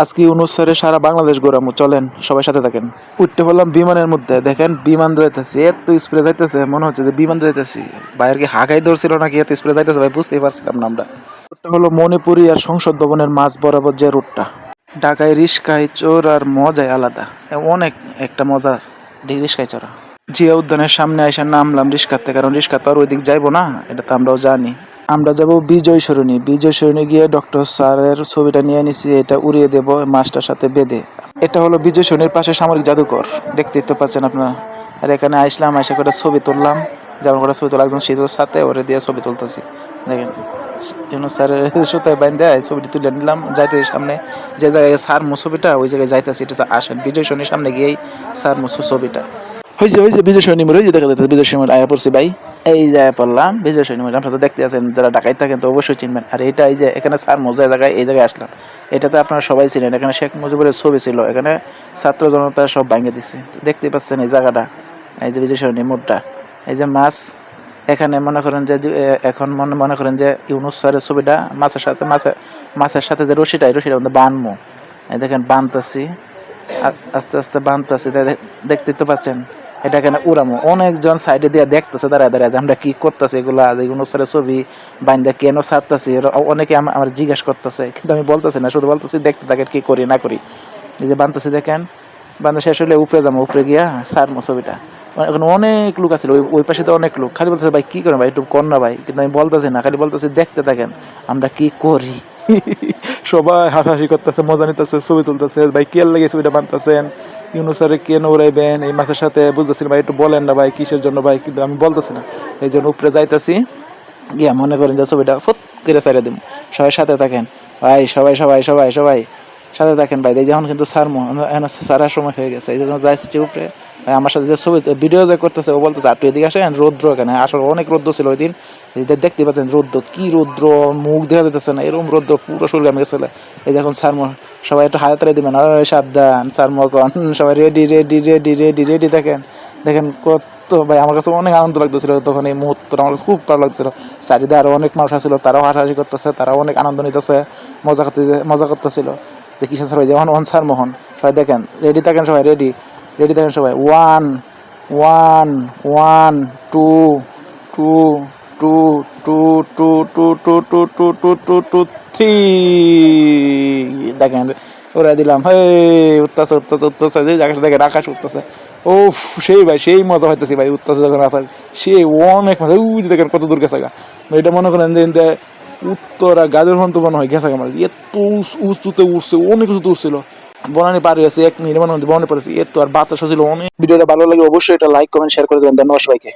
আজকে ইউনূস স্যারের সারা বাংলাদেশ ঘোরামু, চলেন সবাই সাথে থাকেন। উঠতে বললাম বিমানের মধ্যে, দেখেন বিমান যাইতেছে, এত স্প্রে যাইতেছে মনে হচ্ছে যে বিমান যাইতেছি। বাইরের কি হাগাই ধরছিল নাকি এত স্প্রে যাইতেছে ভাই বুঝতেই পারছিলাম না আমরা। রুটটা হলো মণিপুরি আর সংসদ ভবনের মাঝ বরাবর যে রুটটা। ঢাকায় রিস্কায় চোর আর মজাই আলাদা, অনেক একটা মজা রিস্কায় চড়া। জিয়া উদ্যানের সামনে এসে নামলাম রিস্কাতে, কারণ রিস্কা তো আর ওই দিক যাইবো না, এটা তো আমরাও জানি। আমরা যাব বিজয় সরণি, বিজয় সরণি গিয়ে ডক্টর স্যারের ছবিটা নিয়ে নিছি, এটা উড়িয়ে দেব মাছটার সাথে বেঁধে। এটা হলো বিজয় সরণির পাশে সামরিক জাদুঘর, দেখতেই তো পাচ্ছেন আপনারা। আর এখানে আসলাম, এসে করে ছবি তুললাম, যেমন করে ছবি তোলা একজন শীতের সাথে ওরে দিয়ে ছবি তুলতেছি। দেখেন ইউনূস স্যারের সুতায় বাইন্ধে ছবিটি তুলে নিলাম, যাইতে সামনে যে জায়গায় স্যার মো ছবিটা ওই জায়গায় যাইতেছি। এটা আসেন বিজয় সরণির সামনে গিয়েই স্যার মো ছবিটা হয়েছে বিজয় সরণি মোড়, ওই যে দেখা যাচ্ছে বিজয় সরণি মোড় আয়া পড়ছি ভাই। এই যে পড়লাম বিজয় সরণি মোড়, আপনারা তো দেখতে আছেন, যারা ঢাকায় থাকেন তো অবশ্যই চিনবেন। আর এটা এই যে এখানে স্যার মজা জায়গায়, এই জায়গায় আসলাম, এটাতে আপনারা সবাই চিনেন, এখানে শেখ মুজিবুরের ছবি ছিল, এখানে ছাত্র জনতা সব ভাঙে দিচ্ছে, দেখতেই পাচ্ছেন এই জায়গাটা। এই যে বিজয় সরণি মোড়টা, এই যে মাছ, এখানে মনে করেন যে এখন মনে করেন যে ইউনূস স্যারের ছবিটা মাছের সাথে যে রশিটা মধ্যে বানমো, এই দেখেন বানতাছি, আস্তে আস্তে বানতাছি, দেখতেই তো পাচ্ছেন। এটা এখানে উড়ামো, অনেকজন সাইডে দিয়ে দেখতেছে দাঁড়ায় দাঁড়ায় যে আমরা কি করতেছি, এগুলা ইউনূস স্যারের ছবি বাইন্দা কেন ছাড়তেছি। অনেকে আমার জিজ্ঞাসা করতেছে, কিন্তু আমি বলতেছি না, শুধু বলতেছি দেখতে থাকেন কি করি না করি। এই যে বানতেছি দেখেন, বান্ধা শেষ হলে উপরে যাবো, উপরে গিয়া ছাড়মো ছবিটা। এখন অনেক লোক আছে, ওই পাশে তো অনেক লোক, খালি বলতেছে ভাই কি করেন ভাই একটু কর না ভাই, কিন্তু আমি বলতেছি না, খালি বলতেছি দেখতে থাকেন আমরা কি করি। সবাই হাসাহাসি করতেছে, মজা নিতেছে, ছবি তুলতেছে। ভাই কে লাগে ছবিটা বানতেছেন, ইউনূস স্যারে কেন উড়াইবেন এই মাছের সাথে, বুঝতেছি ভাই একটু বলেন না ভাই কিসের জন্য ভাই, কিন্তু আমি বলতেছি না। এই জন্য উপরে যাইতেছি, গিয়া মনে করেন যে ছবিটা ফুট করে ছেড়ে দিব। সবাই সাথে থাকেন ভাই, সবাই সবাই সবাই সবাই সাথে থাকেন ভাই। এই যখন কিন্তু সারার সময় হয়ে গেছে, এই জন্য যাইছি উপরে। আমার সাথে যে ছবি ভিডিও যে করতেছে ও বলতেছে আর এদিকে আসেন, রৌদ্র এখানে আসলে অনেক রৌদ্র ছিল ওই দিন, দেখতে পাচ্ছেন রৌদ্র, কি রৌদ্র, মুখ দেখা যেতেছে না, এরকম রৌদ্র পুরো শরীর আমি গেছিল। এই দেখুন স্যারমো, সবাই একটু হাতে দিবেন, সাবধান স্যারমো কন, সবাই ready ready ready ready ready. দেখেন কত ভাই, আমার কাছে অনেক আনন্দ লাগতেছিল তখন, এই মুহূর্তটা আমার কাছে খুব ভালো লাগছিল। চারিদিকে আরো অনেক মানুষ আসছিল, তারাও হাসাহাসি করতেছে, তারাও অনেক আনন্দ নিতেছে, মজা করতেছিল। দেখি সবাই যেমন স্যার মোহন, সবাই দেখেন রেডি থাকেন, সবাই রেডি রেডি থাকেন সবাই। One one one two two two two two two two two two two two two three, দেখেন ওরা দিলাম। হে উঠতেছে উঠতেছে উঠতেছে, যে জায়গাটা দেখেন আকাশ উঠতেছে। ও সেই ভাই সেই মজা হইতেছে ভাই, উঠতেছে যখন আকাশ, সেই অনেক মজা। ওই যে দেখেন কত দূর গেছে গা, এটা মনে করেন যে উত্তরা গাজর হন্ত মনে হয় গেছে আমার, এত উঁচুতে উঠছে, অনেক উঁচুতে উঠছিল। বনানি পার হয়েছে 1 মিনিট মনে হচ্ছে, বনানি পড়েছে এত, আর বাতাস ছিল অনেক। ভিডিওটা ভালো লাগে অবশ্যই এটা লাইক কমেন্ট শেয়ার করে দেবেন, ধন্যবাদ সবাইকে।